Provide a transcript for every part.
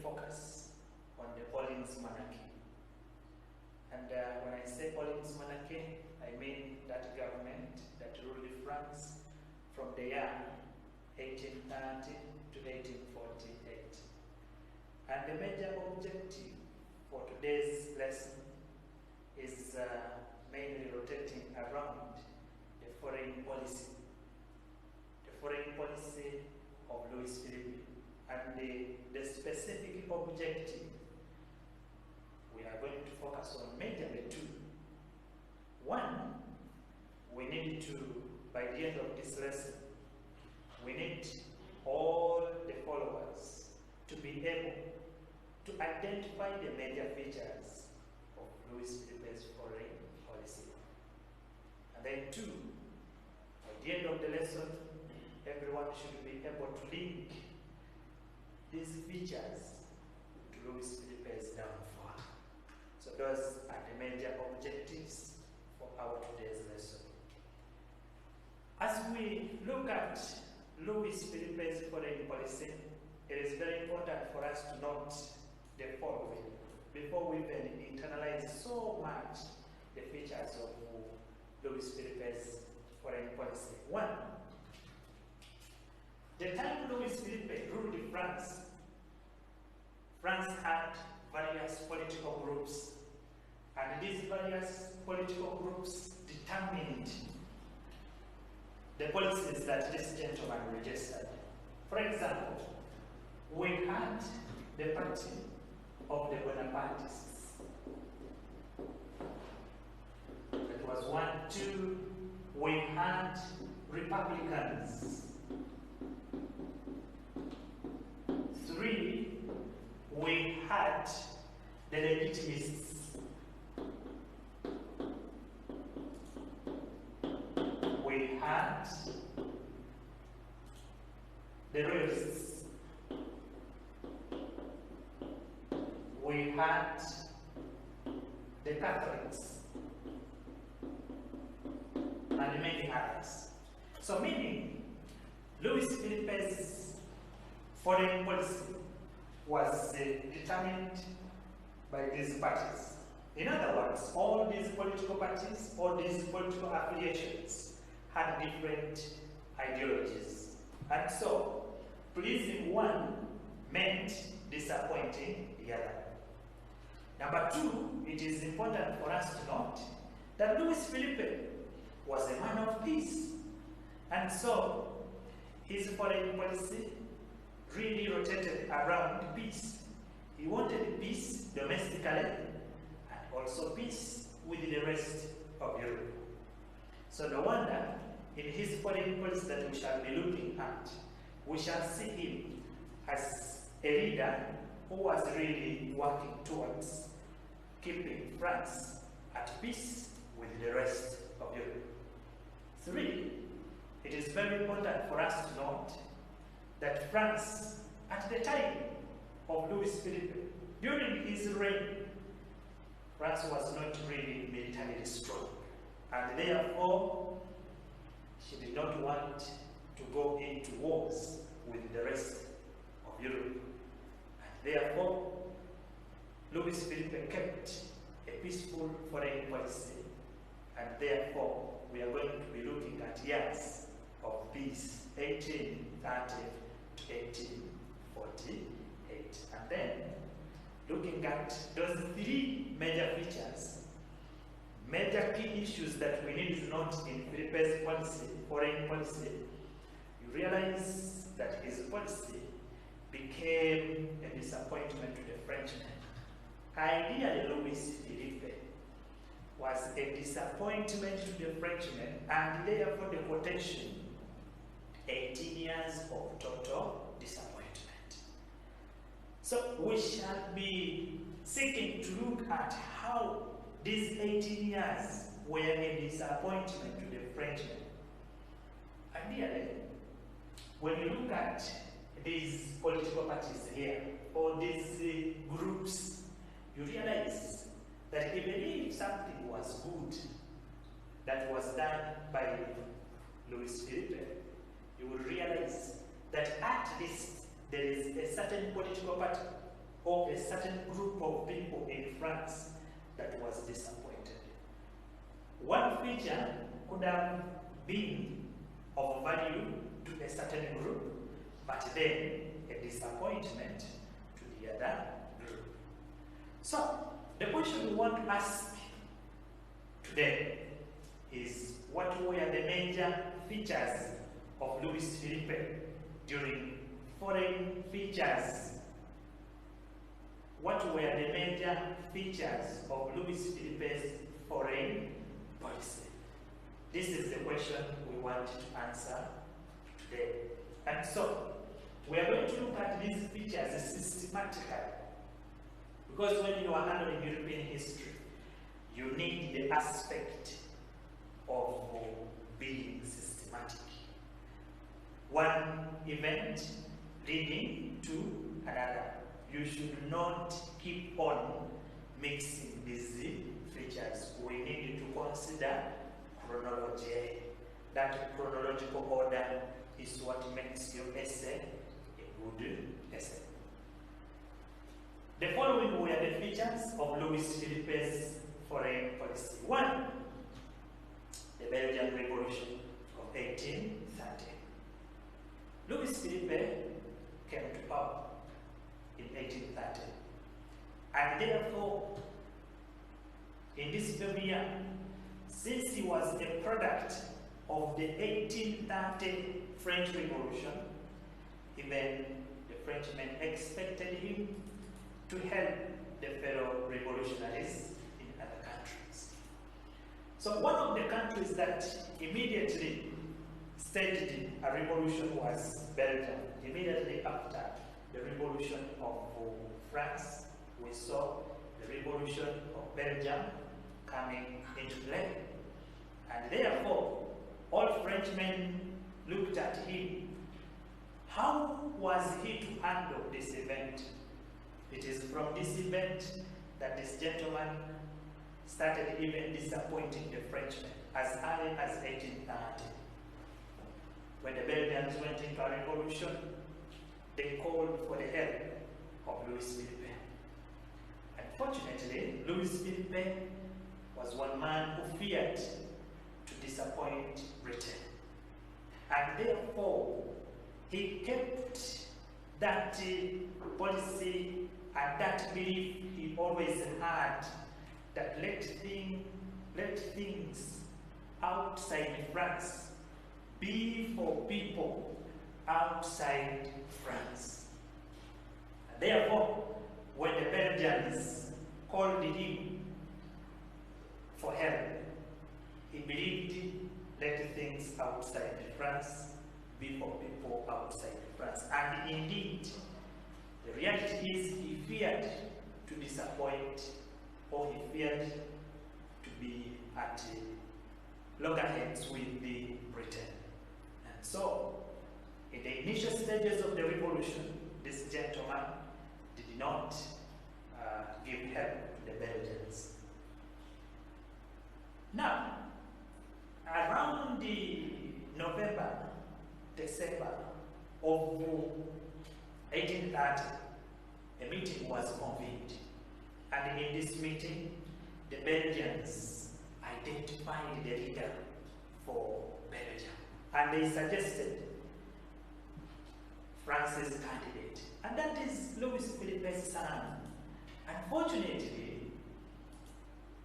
focus on the Orleans Monarchy. And when I say Orleans Monarchy, I mean that government that ruled France from the year 1830 to 1848. And the major objective for today's lesson is mainly rotating around the foreign policy. The foreign policy of Louis Philippe. And the specific objective we are going to focus on majorly two. One, we need to, by the end of this lesson, we need all the followers to be able to identify the major features of Louis Philippe's foreign policy. And then two, by the end of the lesson, everyone should be able to link these features to Louis Philippe's downfall. So those are the major objectives for our today's lesson. As we look at Louis Philippe's foreign policy, it is very important for us to note the following before we even internalize so much the features of Louis Philippe's foreign policy. One, the time Louis Philippe ruled France, France had various political groups, and these various political groups determined the policies that this gentleman registered. For example, we had the party of the Bonapartists. That was 1, 2. We had Republicans. 3, we had the Legitimists. We had the Royalists. We had the Catholics, and many others. So meaning, Louis Philippe's foreign policy was determined by these parties. In other words, all these political parties, all these political affiliations had different ideologies. And so, pleasing one meant disappointing the other. Number two, it is important for us to note that Louis Philippe was a man of peace. And so, his foreign policy really rotated around peace. He wanted peace domestically and also peace with the rest of Europe. So no wonder in his foreign policy that we shall be looking at, we shall see him as a leader who was really working towards keeping France at peace with the rest of Europe. 3, it is very important for us to note that France, at the time of Louis Philippe, during his reign, France was not really militarily strong. And therefore, she did not want to go into wars with the rest of Europe. And therefore, Louis Philippe kept a peaceful foreign policy. And therefore, we are going to be looking at years of peace, 1830 to 1848. And then, looking at those 3 major features, major key issues that we need to note in Philippe's policy, foreign policy, you realize that his policy became a disappointment to the Frenchmen. Ideally, Louis Philippe was a disappointment to the Frenchmen, and therefore the quotation, 18 years of total disappointment. So we shall be seeking to look at how these 18 years were a disappointment to the Frenchmen. Ideally, when you look at these political parties here, or these groups, you realize that even if something was good that was done by Louis Philippe, you will realize that at least there is a certain political party or a certain group of people in France that was disappointed. One feature could have been of value to a certain group, but then a disappointment to the other group. So, the question we want to ask today is, what were the major features of Louis Philippe during foreign features? What were the major features of Louis Philippe's foreign policy? This is the question we want to answer today. And so, we are going to look at these features systematically. Because when you are handling European history, you need the aspect of being systematic. One event leading to another. You should not keep on mixing these features. We need to consider chronology. That chronological order is what makes your essay a good essay. The following were the features of Louis Philippe's foreign policy. One, the Belgian Revolution of 1830. Louis Philippe came to power in 1830. And therefore, in this very year, since he was a product of the 1830 French Revolution, even the Frenchmen expected him to help the fellow revolutionaries in other countries. So one of the countries that immediately staged a revolution was Belgium. Immediately after the revolution of France, we saw the revolution of Belgium coming into play. And therefore, all Frenchmen looked at him. How was he to handle this event? It is from this event that this gentleman started even disappointing the Frenchmen as early as 1830. When the Belgians went into a revolution, they called for the help of Louis Philippe. Unfortunately, Louis Philippe was one man who feared to disappoint Britain. And therefore, he kept that policy and that belief he always had, that let things outside France be for people outside France. And therefore, when the Belgians called him for help, he believed, let things outside France be for people outside France. And indeed, the reality is he feared to disappoint, or he feared to be at loggerheads with the Britain. And so, in the initial stages of the revolution, this gentleman did not give help to the Belgians. Now, around the November, December of 1830, a meeting was convened. And in this meeting, the Belgians identified the leader for Belgium. And they suggested France's candidate. And that is Louis Philippe's son. Unfortunately,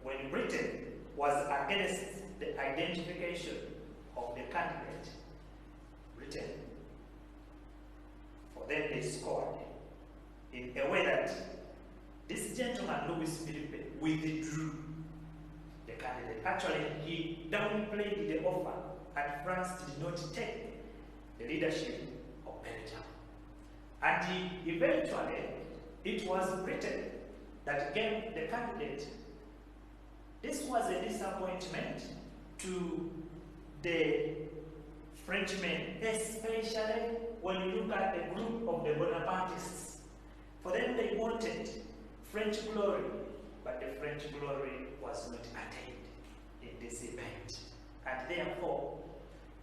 when Britain was against the identification of the candidate, Britain, for them they scored in a way that this gentleman, Louis Philippe, withdrew the candidate. Actually, he downplayed the offer, and France did not take the leadership of Belgium. And eventually, it was Britain that gave the candidate. This was a disappointment to the Frenchmen, especially when you look at the group of the Bonapartists. For them, they wanted French glory, but the French glory was not attained in this event. And therefore,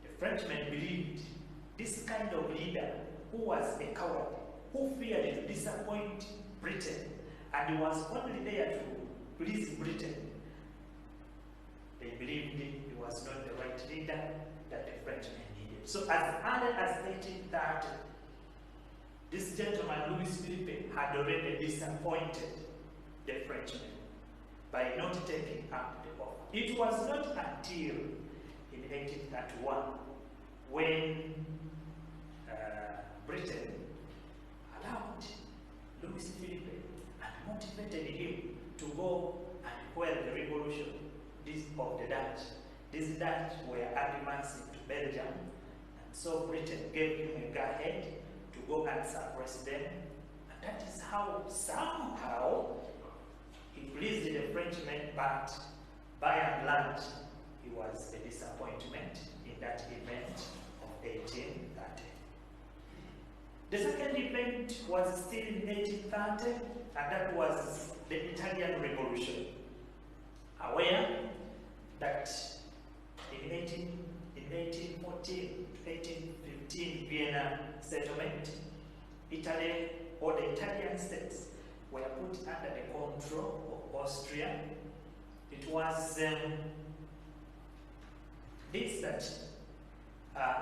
the Frenchmen believed this kind of leader who was a coward, who feared to disappoint Britain, and he was only there to please Britain. They believed he was not the right leader that the Frenchmen needed. So as early as 1830, this gentleman, Louis Philippe, had already disappointed the Frenchmen by not taking up the offer. It was not until in 1831 when Britain allowed Louis Philippe and motivated him to go and quell the revolution of the Dutch. These Dutch were advancing to Belgium, and so Britain gave him a go-ahead to go and suppress them. And that is how somehow he pleased the Frenchmen, but by and large, he was a disappointment in that event of 1830. The second event was still in 1830, and that was the Italian Revolution. Aware that in 1814 to 1815 Vienna settlement, Italy, or the Italian states, were put under the control of Austria. It was this that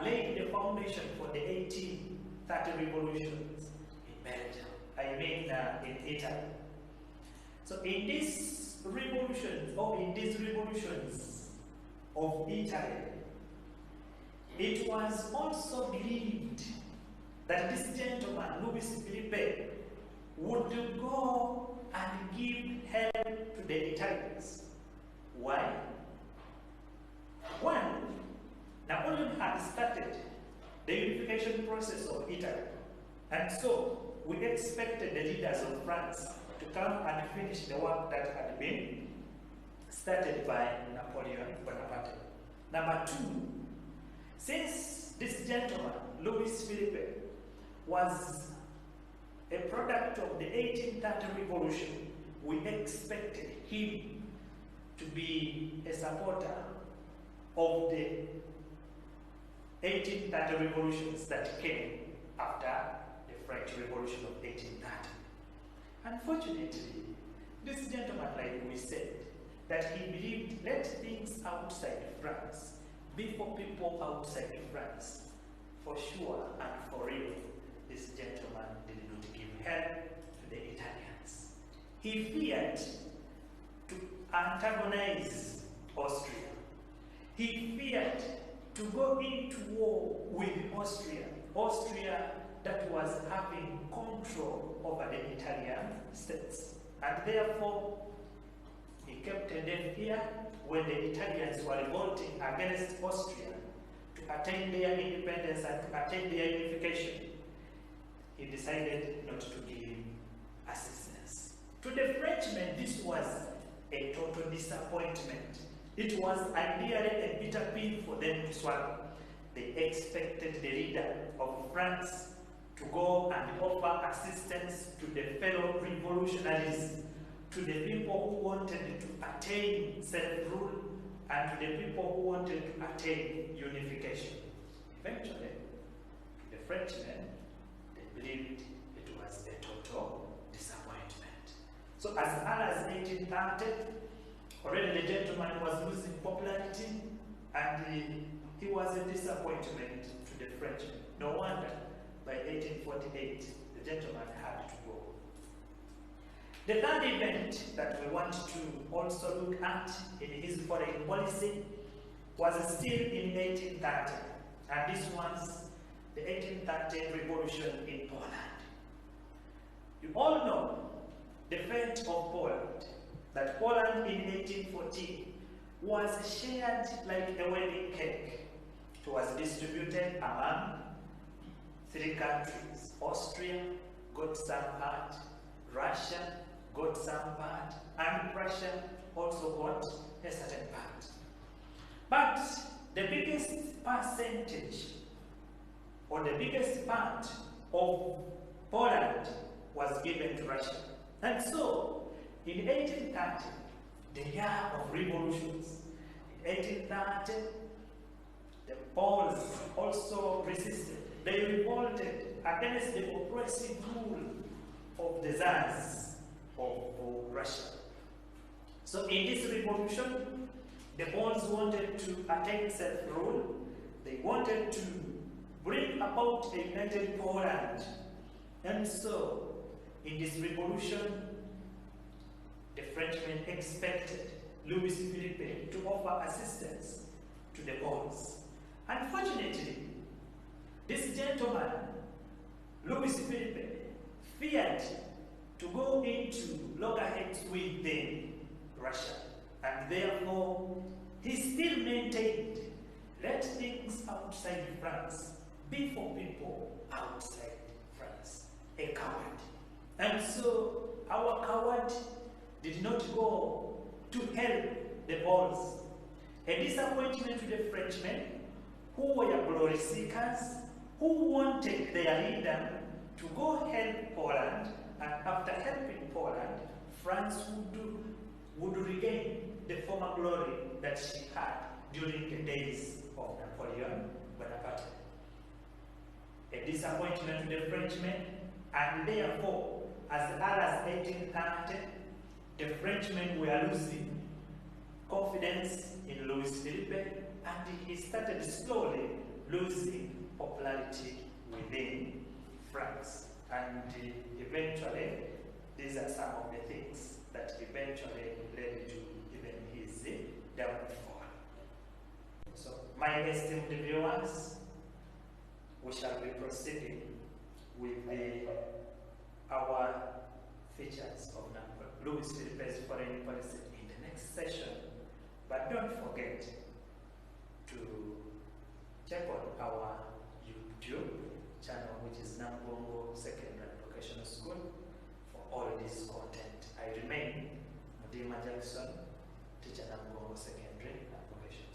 laid the foundation for the 1830 revolutions in Belgium, in Italy. So in these revolutions, of Italy, it was also believed that this gentleman, Louis Philippe, would go and give help to the Italians. Why? One, Napoleon had started the unification process of Italy, and so we expected the leaders of France to come and finish the work that had been started by Napoleon Bonaparte. Number two, since this gentleman, Louis Philippe, was a product of the 1830 revolution, we expected him to be a supporter of the 1830 revolutions that came after the French Revolution of 1830. Unfortunately, this gentleman, like we said, that he believed let things outside France be for people outside France. For sure and for real, this gentleman did not give help to the Italians. He feared to antagonize Austria. He feared to go into war with Austria. Austria that was having control over the Italian states. And therefore, he kept a deaf ear when the Italians were revolting against Austria to attain their independence and to attain their unification. He decided not to give assistance. To the Frenchmen, this was a total disappointment. It was ideally a bitter pill for them to swallow. They expected the leader of France to go and offer assistance to the fellow revolutionaries, to the people who wanted to attain self-rule, and to the people who wanted to attain unification. Eventually, the Frenchmen, they believed it was a total disappointment. So as early as 1830, already the gentleman was losing popularity, and he was a disappointment to the Frenchmen. No wonder, by 1848, the gentleman had to go. The third event that we want to also look at in his foreign policy was still in 1830, and this was the 1830 revolution in Poland. You all know the fate of Poland, that Poland in 1814 was shared like a wedding cake. It was distributed among three countries. Austria got some part, Russia got some part, and Prussia also got a certain part. But the biggest percentage, or the biggest part of Poland was given to Russia. And so, in 1830, the year of revolutions, in 1830, the Poles also resisted. They revolted against the oppressive rule of the Tsars of Russia. So in this revolution, the Poles wanted to attain self-rule. They wanted to bring about a united Poland. And so, in this revolution, the Frenchmen expected Louis Philippe to offer assistance to the Poles. Unfortunately, this gentleman, Louis Philippe, feared to go into loggerheads with Russia, and therefore he still maintained, let things outside France be for people outside France. A coward. And so our coward did not go to help the Poles. A disappointment to the Frenchmen, who were glory seekers, who wanted their leader to go help Poland, and after helping Poland, France would regain the former glory that she had during the days of Napoleon Bonaparte. A disappointment to the Frenchmen, and therefore, as early as 1830, the Frenchmen were losing confidence in Louis Philippe, and he started slowly losing popularity within France. And eventually, these are some of the things that eventually led to even his downfall. So, my esteemed viewers, we shall be proceeding with our features of Louis Philippe's foreign policy in the next session. But don't forget to check on our YouTube channel, which is Nambongo Secondary Vocational School, for all this content. I remain Mudima Jackson, teacher Nambongo Secondary Vocational.